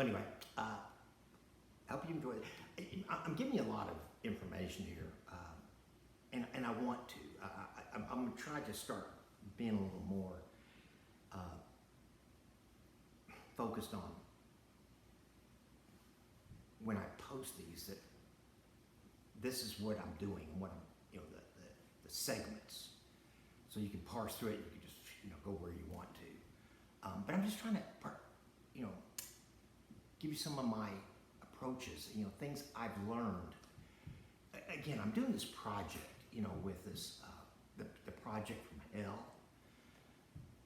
Well, anyway, I hope you enjoy it. I'm giving you a lot of information here, and I want to. I'm going to try to start being a little more focused on when I post these that this is what I'm doing and what I'm, the segments. So you can parse through it. You can just, go where you want to. But I'm just trying to, give you some of my approaches. Things I've learned. Again, I'm doing this project. With this the project from hell.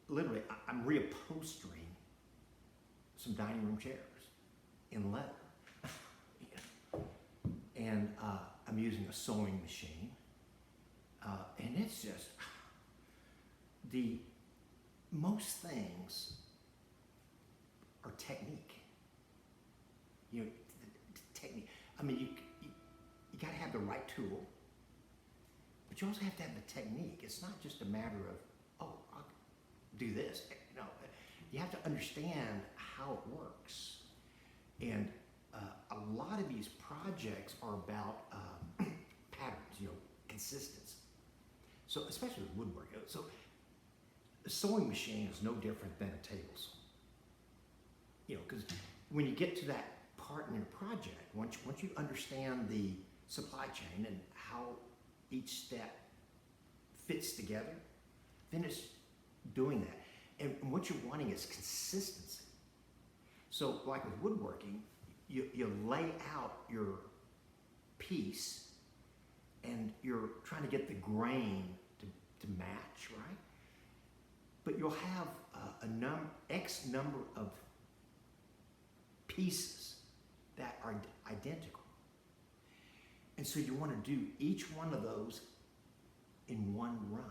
Literally, I'm reupholstering some dining room chairs in leather. And I'm using a sewing machine. And it's just, most things are technique. Technique. I mean, you got to have the right tool, but you also have to have the technique. It's not just a matter of, I'll do this. You have to understand how it works. And a lot of these projects are about patterns, consistency. So especially with woodworking. So a sewing machine is no different than a table saw. Because when you get to that part in your project, once you understand the supply chain and how each step fits together, then it's doing that. And what you're wanting is consistency. So like with woodworking, you lay out your piece and you're trying to get the grain to match, right? But you'll have X number of pieces that are identical. And so you want to do each one of those in one run.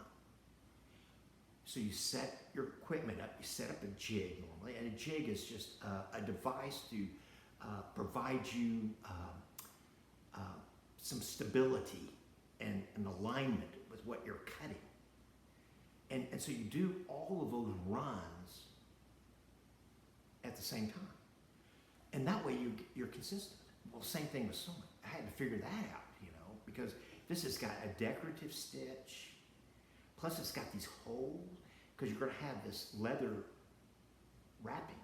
So you set your equipment up, you set up a jig normally, and a jig is just a device to provide you some stability and an alignment with what you're cutting. And so you do all of those runs at the same time. And that way you're consistent. Well, same thing with sewing. I had to figure that out, because this has got a decorative stitch, plus it's got these holes, because you're going to have this leather wrapping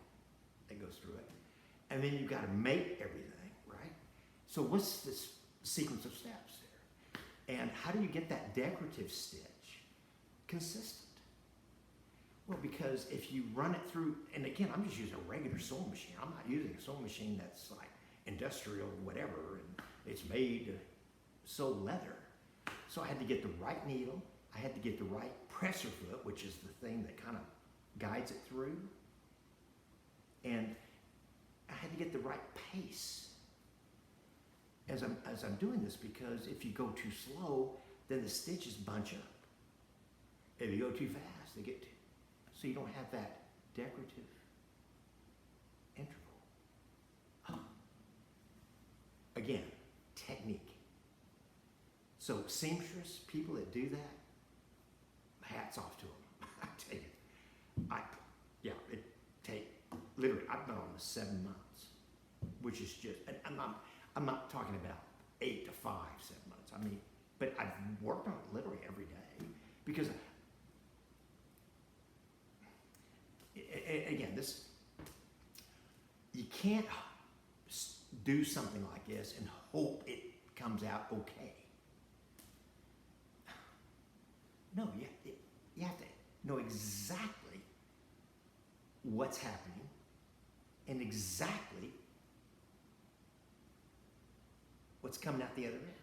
that goes through it. And then you've got to make everything, right? So what's this sequence of steps there? And how do you get that decorative stitch consistent? Well, because if you run it through, and again, I'm just using a regular sewing machine. I'm not using a sewing machine that's like industrial whatever, and it's made to sew leather. So I had to get the right needle. I had to get the right presser foot, which is the thing that kind of guides it through. And I had to get the right pace as I'm doing this, because if you go too slow, then the stitches bunch up. If you go too fast, they get too. So you don't have that decorative interval. Again, technique. So seamstress, people that do that, hats off to them. I tell you, it take literally. I've been on this 7 months, which is just. And I'm not talking about 8 to 5, 7 months. I mean, but I've worked on it literally every day, because again, you can't do something like this and hope it comes out okay. No, you have to know exactly what's happening and exactly what's coming out the other end.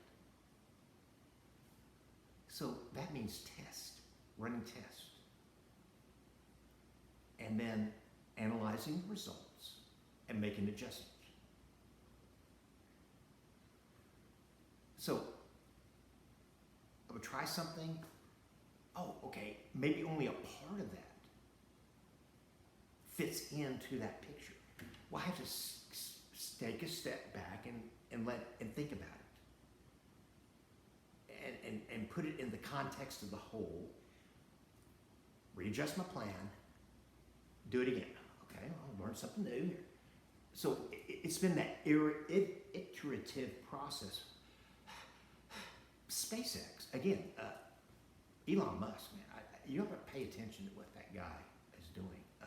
So that means running tests, and then analyzing the results and making adjustments. So I would try something. Oh, okay, maybe only a part of that fits into that picture. Well, I have to take a step back and think about it. And put it in the context of the whole. Readjust my plan. Do it again. Okay, I'll learn something new here. So it's been that iterative process. SpaceX, again, Elon Musk, man, you have to pay attention to what that guy is doing. I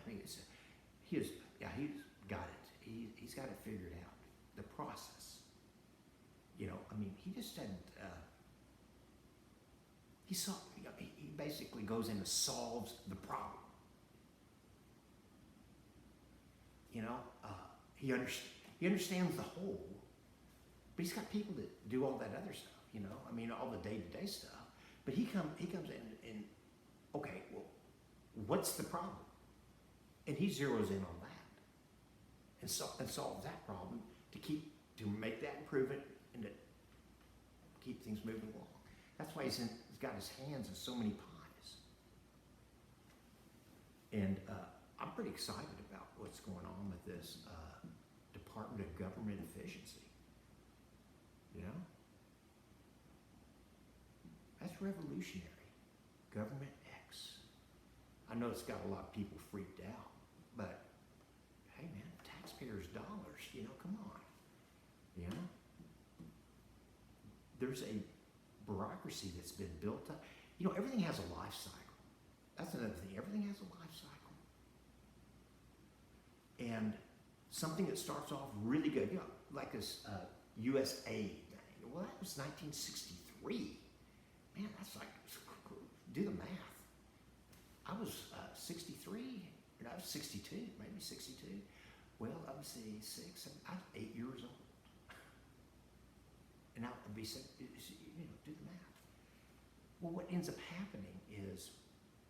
mean, he's got it. He's got it figured out. The process. You know, I mean, he just doesn't. He basically goes in and solves the problem. You know, he understands the whole, but he's got people that do all that other stuff. You know, I mean, all the day-to-day stuff. But he comes in and okay, well, what's the problem? And he zeroes in on that and solves that problem to make that improvement and to keep things moving along. That's why he's got his hands in so many pies. And I'm pretty excited about what's going on with this Department of Government Efficiency. You know? That's revolutionary. Government X. I know it's got a lot of people freaked out, but hey man, taxpayers' dollars, you know, come on. You know? There's a bureaucracy that's been built up. You know, everything has a life cycle. That's another thing. Everything has a life cycle. And something that starts off really good, you know, like this USA thing. Well, that was 1963. Man, that's like, do the math. I was 63, and I was 62, maybe 62. Well, I was 6, I was 8 years old. And now I'd be, you know, do the math. Well, what ends up happening is,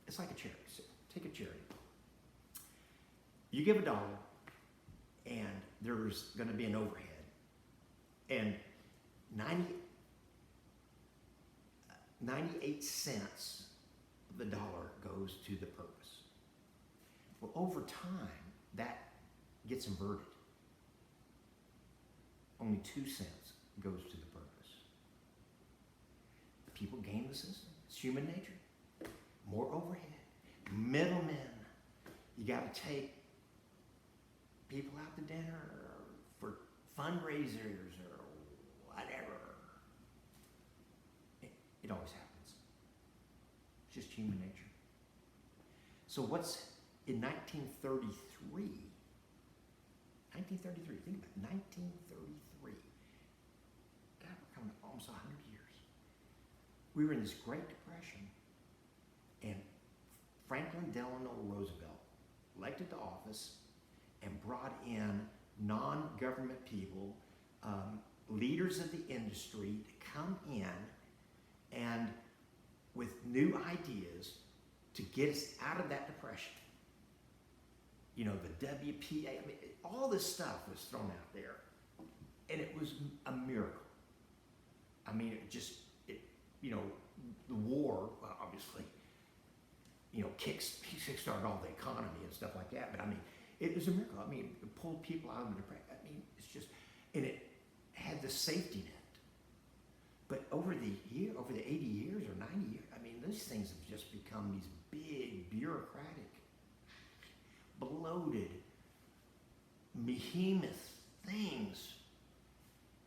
it's like a charity. So take a charity. You give $1, and there's going to be an overhead. And 98 cents of the dollar goes to the purpose. Well, over time, that gets inverted. Only 2 cents goes to the purpose. People game the system. It's human nature. More overhead. Middlemen. You got to take people out to dinner or for fundraisers or whatever. It always happens. It's just human nature. So what's in 1933? 1933, think about it, 1933. God, we're coming up almost 100 years. We were in this Great Depression, and Franklin Delano Roosevelt elected to office and brought in non-government people, leaders of the industry to come in and with new ideas to get us out of that depression. You know, the WPA, I mean, all this stuff was thrown out there, and it was a miracle. I mean, you know, the war, well, obviously, you know, kickstarted all the economy and stuff like that, but I mean, it was a miracle. I mean, it pulled people out of the depression. I mean, it's just, and it had the safety net. But over the 80 years or 90 years, I mean, these things have just become these big, bureaucratic, bloated, behemoth things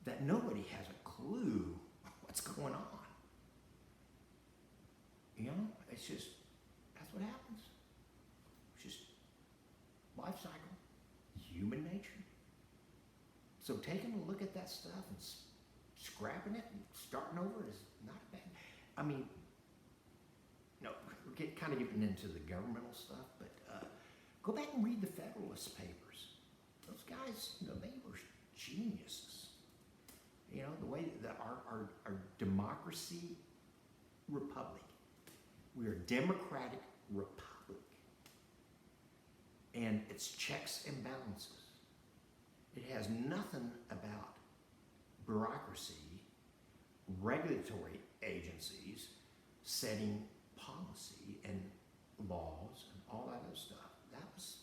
that nobody has a clue what's going on. You know, it's just, that's what happens. It's just life cycle, human nature. So taking a look at that stuff and scrapping it and starting over is not bad. I mean, no, we're kind of getting into the governmental stuff, but go back and read the Federalist Papers. Those guys, you know, they were geniuses. You know, the way that our democracy republic, we are a democratic republic, and it's checks and balances. It has nothing about bureaucracy, regulatory agencies setting policy and laws and all that other stuff. That was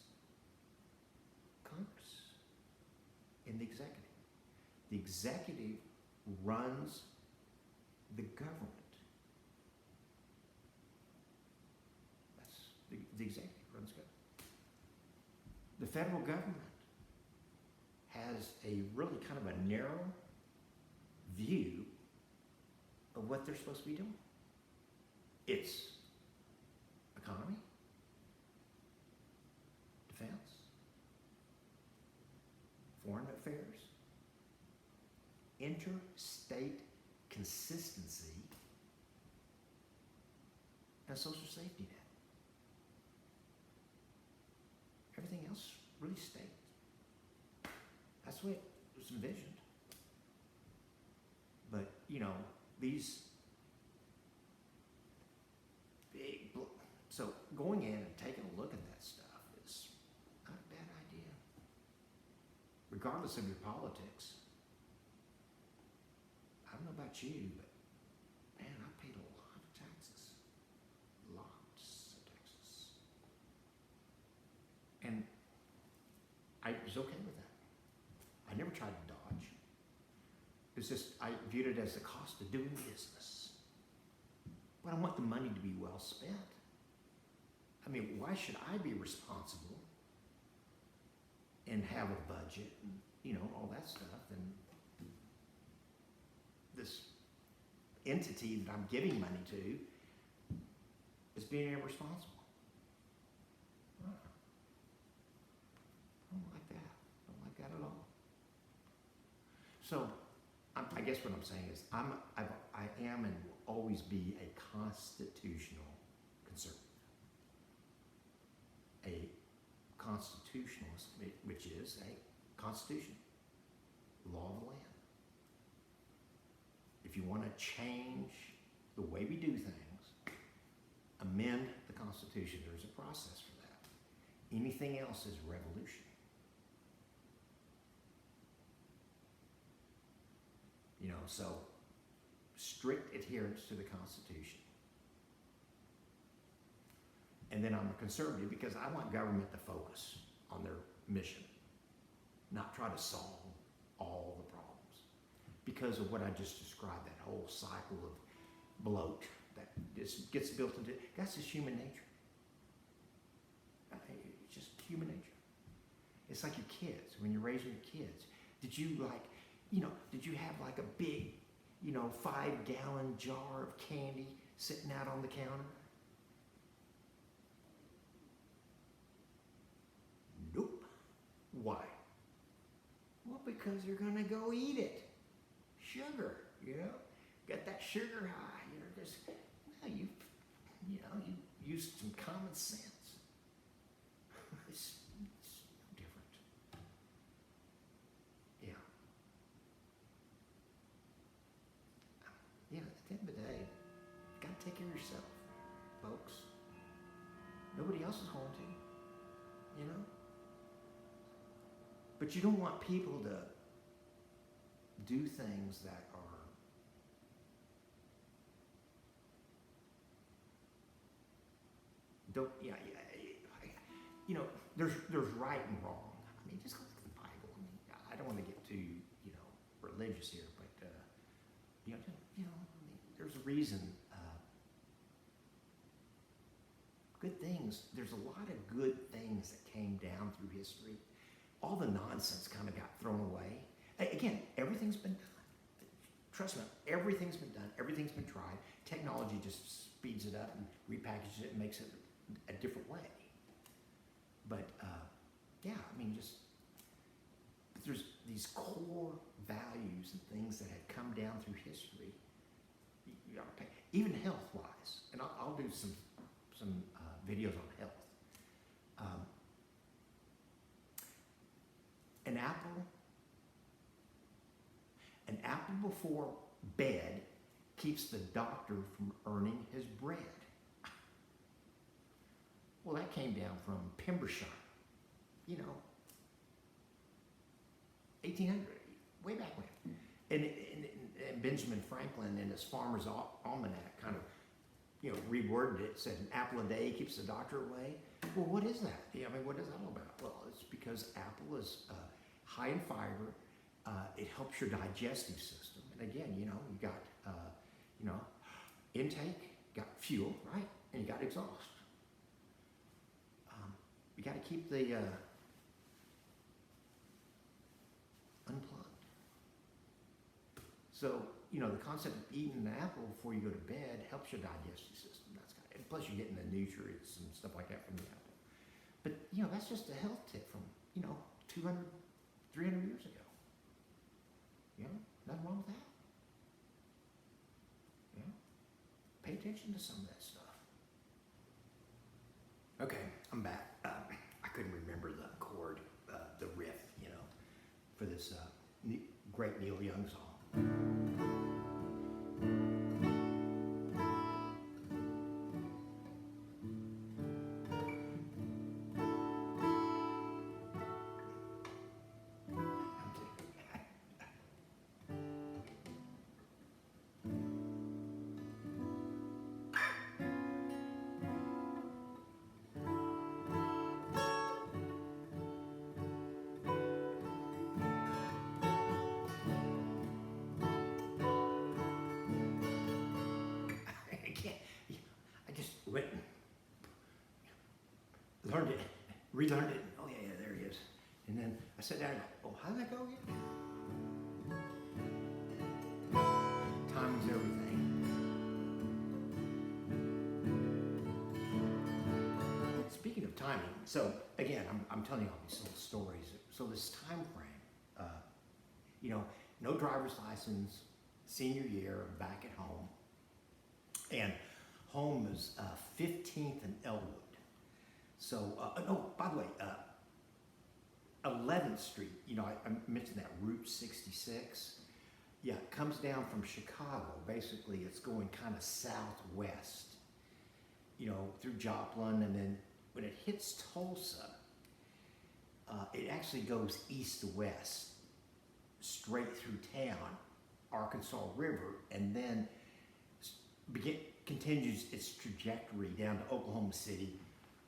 Congress and the executive. The executive runs the government. That's the executive runs government. The federal government has a really kind of a narrow view of what they're supposed to be doing. It's economy, defense, foreign affairs, interstate consistency, and social safety net. Everything else really stays. That's the way it was envisioned. But, you know, these big, so going in and taking a look at that stuff is not a bad idea. Regardless of your politics. I don't know about you, but man, I paid a lot of taxes. Lots of taxes. And I was okay with that. I never tried to dodge. It's just, I viewed it as the cost of doing business. But I want the money to be well spent. I mean, why should I be responsible and have a budget and, you know, all that stuff, and this entity that I'm giving money to is being irresponsible? I don't like that. I don't like that at all. So, I guess what I'm saying is I am and will always be a constitutional conservative. A constitutionalist, which is a constitution, law of the land. If you want to change the way we do things, amend the Constitution, there's a process for that. Anything else is revolution. You know, so strict adherence to the Constitution. And then I'm a conservative because I want government to focus on their mission, not try to solve all the problems. Because of what I just described, that whole cycle of bloat that just gets built into, that's just human nature. It's just human nature. It's like your kids, when you're raising your kids. Did you did you have like a big, 5-gallon jar of candy sitting out on the counter? Nope. Why? Well, because you're gonna go eat it. Sugar, got that sugar high. You're just, you used some common sense. It's no different. Yeah. At the end of the day, you gotta take care of yourself, folks. Nobody else is going to, But you don't want people to do things that are there's right and wrong. I mean, just go look at the Bible. I don't want to get too, religious here, but there's a reason. Good things. There's a lot of good things that came down through history. All the nonsense kind of got thrown away. Again, everything's been done. Trust me, everything's been done. Everything's been tried. Technology just speeds it up and repackages it and makes it a different way. But there's these core values and things that have come down through history. You ought to pay, even health-wise. And I'll do some videos on health. An apple before bed keeps the doctor from earning his bread. Well, that came down from Pembrokeshire, 1800, way back when. And Benjamin Franklin in his Farmer's Almanac kind of, reworded it, said an apple a day keeps the doctor away. Well, what is that? What is that all about? Well, it's because apple is high in fiber. It helps your digestive system. And again, you got, intake, you got fuel, right? And you got exhaust. You got to keep the So, the concept of eating an apple before you go to bed helps your digestive system. And plus you're getting the nutrients and stuff like that from the apple. But, that's just a health tip from, 200, 300 years ago. Nothing wrong with that. Pay attention to some of that stuff. Okay, I'm back. I couldn't remember the chord, the riff, for this great Neil Young song. I just went and learned it, relearned it. Oh yeah, there he is. And then I sat down and go, oh, how did that go again? Timing's everything. Speaking of timing, so again, I'm telling you all these little stories. So this time frame, no driver's license, senior year, back at home. And home is 15th and Elwood. So, by the way, 11th Street, I mentioned that Route 66. Yeah, it comes down from Chicago. Basically, it's going kind of southwest, through Joplin. And then when it hits Tulsa, it actually goes east to west, straight through town, Arkansas River, and then continues its trajectory down to Oklahoma City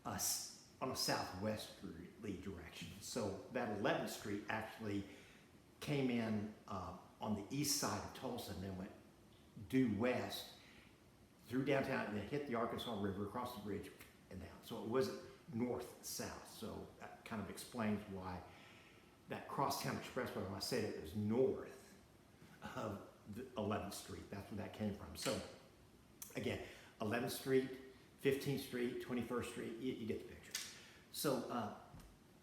on a southwesterly direction. So that 11th Street actually came in on the east side of Tulsa and then went due west through downtown and then hit the Arkansas River, across the bridge, and down. So it wasn't north-south. So that kind of explains why that Crosstown Expressway, when I said it was north of the 11th Street, that's where that came from. So again, 11th Street, 15th Street, 21st Street, you get the picture. So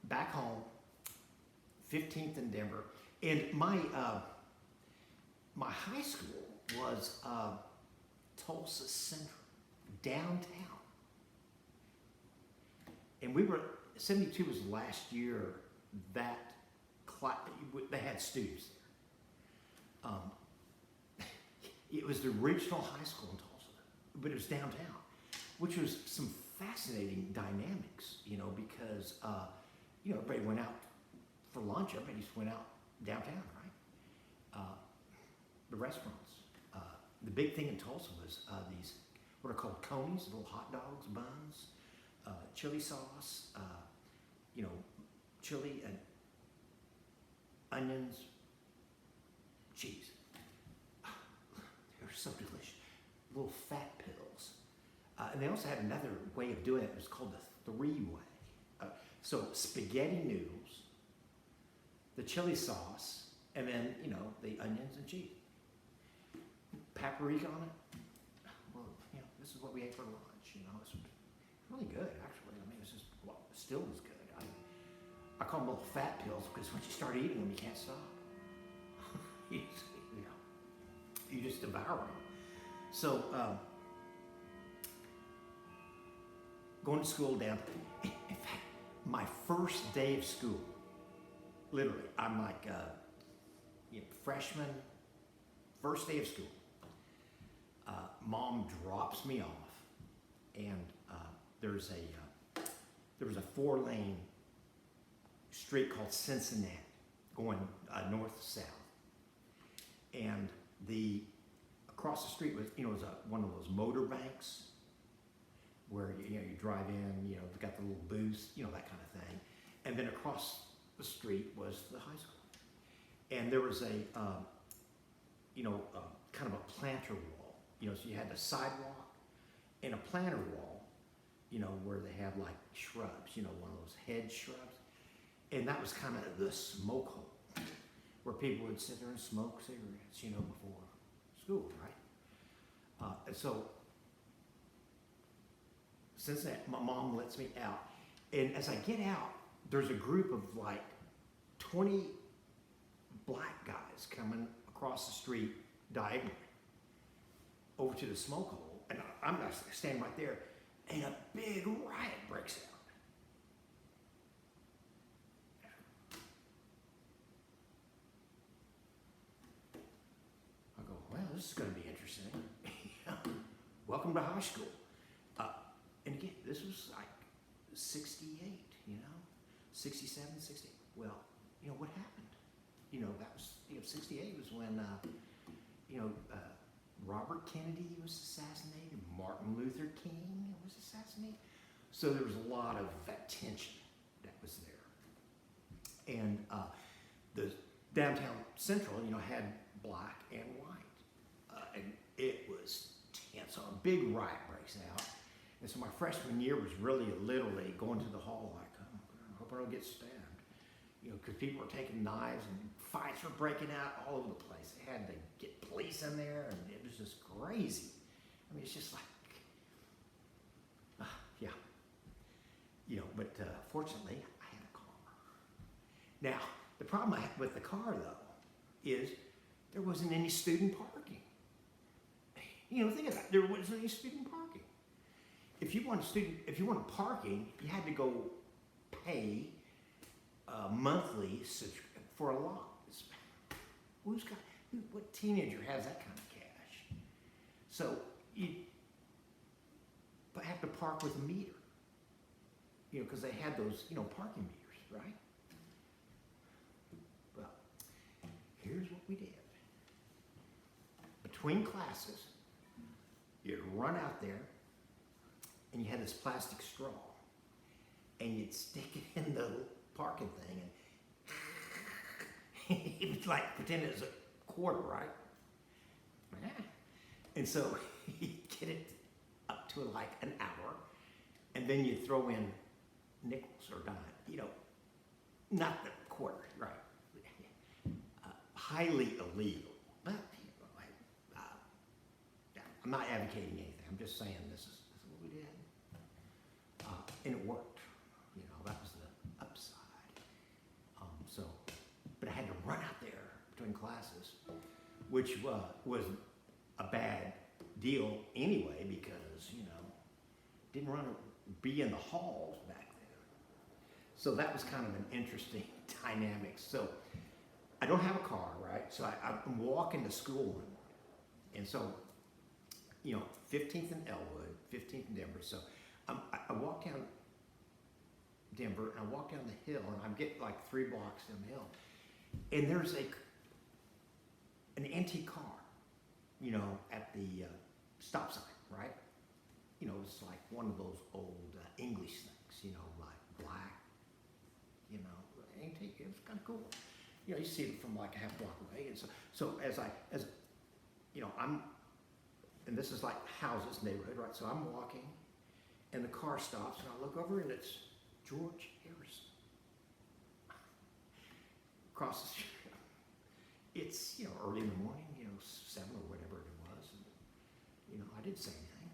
back home, 15th in Denver, and my high school was Tulsa Central, downtown. And 72 was the last year that they had students there. It was the original high school in Tulsa, but it was downtown, which was some fascinating dynamics, because, everybody went out for lunch. Everybody just went out downtown, right? The restaurants. The big thing in Tulsa was these, what are called conies, little hot dogs, buns, chili sauce, chili and onions, cheese. They were so delicious. Little fat pills. And they also had another way of doing it. It was called the three-way. So spaghetti noodles, the chili sauce, and then, the onions and cheese. Paprika on it. Well, this is what we ate for lunch. It's really good, actually. I mean, it's just, still was good. I call them little fat pills because once you start eating them, you can't stop. You just devour them. So, going to school down. In fact, my first day of school, literally, I'm like freshman, first day of school. Mom drops me off, and there was a 4-lane street called Cincinnati, going north to south, and across the street was one of those motor banks where you drive in, they've got the little booths, that kind of thing, and then across the street was the high school, and there was a kind of a planter wall, so you had the sidewalk and a planter wall, where they have like shrubs, one of those hedge shrubs. And that was kind of the smoke hole where people would sit there and smoke cigarettes, before school, right? And so since that, my mom lets me out. And as I get out, there's a group of like 20 black guys coming across the street diagonally over to the smoke hole. And I'm standing right there, and a big riot breaks out. I go, well, this is going to be interesting. Welcome to high school. And again, this was like 68, 67, 68. Well, what happened? That was, 68 was when, Robert Kennedy was assassinated, Martin Luther King was assassinated. So there was a lot of that tension that was there. And the downtown Central, had black and white. And it was tense. So a big riot breaks out. And so my freshman year was really literally going to the hall like, oh, I hope I don't get stabbed. Because people were taking knives and fights were breaking out all over the place. They had to get police in there, and it was just crazy. I mean, it's just like, yeah. But fortunately, I had a car. Now, the problem I had with the car, though, is there wasn't any student parking. Think about it. There wasn't any student parking. If you wanted parking, you had to go pay monthly for a lot. What teenager has that kind of cash? So you have to park with a meter, because they had those, parking meters, right? Well, here's what we did. Between classes, you'd run out there, and you had this plastic straw, and you'd stick it in the parking thing, and it was like pretend it was a quarter, right? Yeah. And so you get it up to like an hour, and then you throw in nickels or dime, not the quarter, right? Highly illegal, but I'm not advocating anything. I'm just saying this is what we did. And it worked. That was the upside. But I had to run out there between classes, which was a bad deal anyway, because, didn't be in the halls back then. So that was kind of an interesting dynamic. So I don't have a car, right? So I'm walking to school, and so, 15th and Elwood, 15th and Denver. So I walk down Denver, and I walk down the hill, and I get like 3 blocks down the hill, and there's an antique car, at the stop sign, right? It's like one of those old English things, like black, antique. It was kind of cool. You see it from like a half block away, and so as I'm, and this is like houses neighborhood, right? So I'm walking, and the car stops, and I look over, and it's George Harrison across the street. It's, early in the morning, 7 or whatever it was. And, I didn't say anything,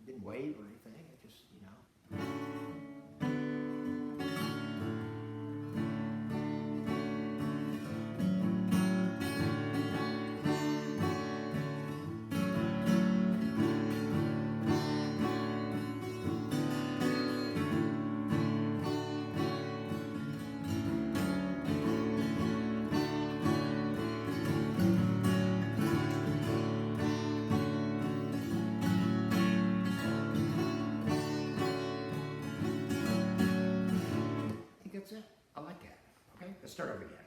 didn't wave or anything. I just, I think that's it. I like that. Okay, let's start over again.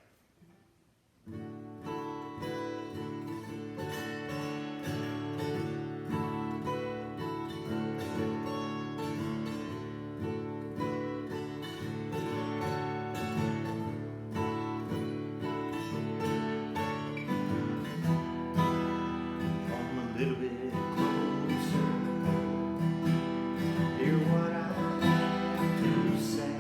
Come a little bit closer. Hear what I have to say.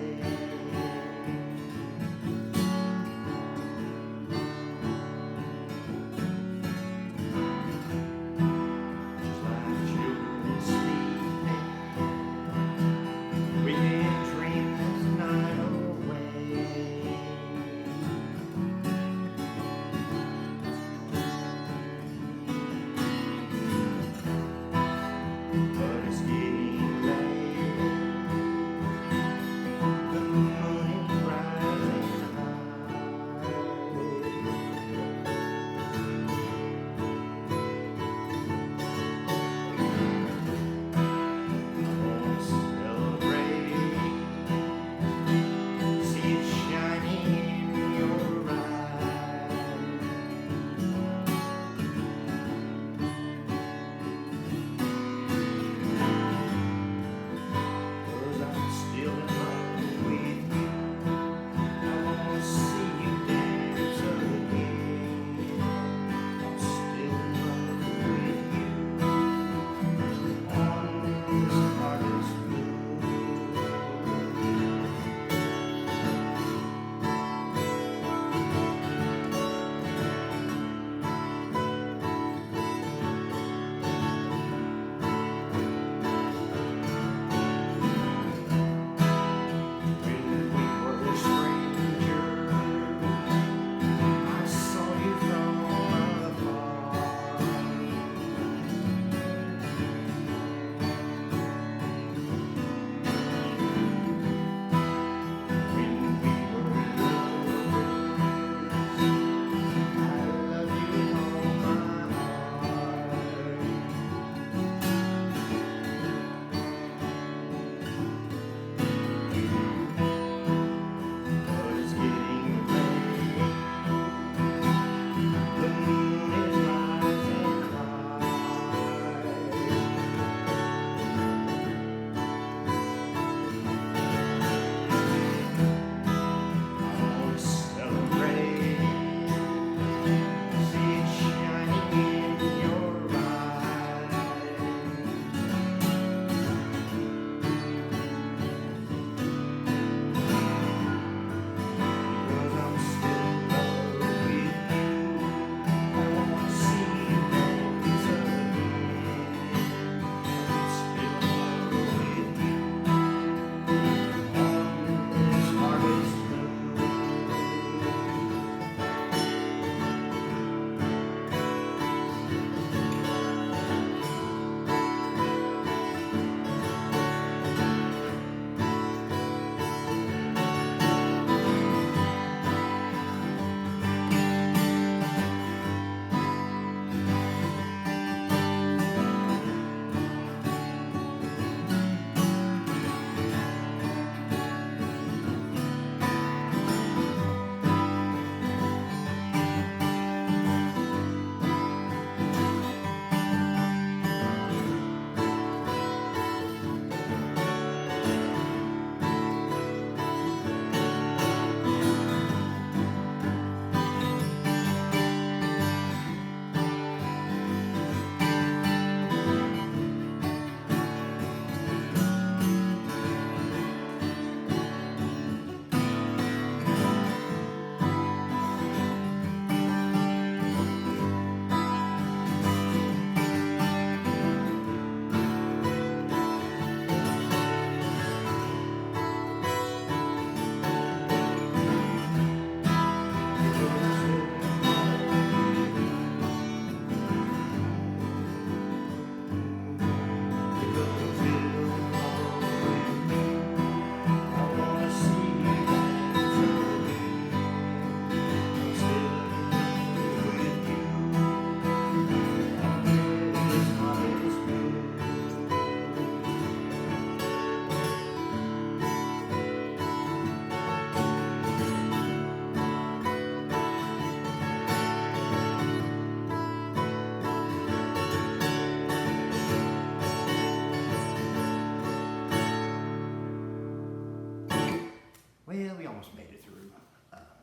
almost made it through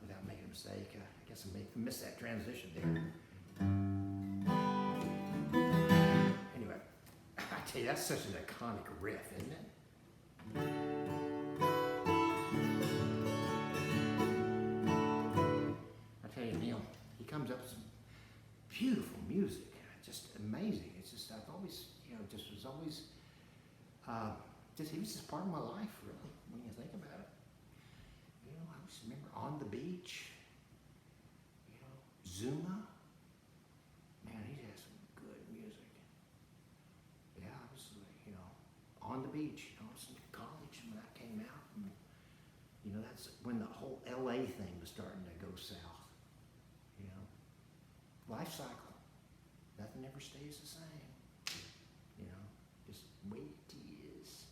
without making a mistake. I guess I missed that transition there. Anyway, I tell you, that's such an iconic riff, isn't it? I tell you, Neil, he comes up with some beautiful music, just amazing. It's just I've always, just was always, he was just part of my life, really, when you think about it. I just remember On the Beach, Zuma. Man, he has some good music. Yeah, I was, On the Beach, I was in college when that came out. And, that's when the whole LA thing was starting to go south. Life cycle. Nothing ever stays the same. Just wait years.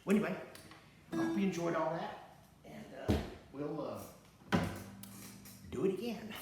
Well, anyway, I hope you enjoyed all that. And we'll do it again.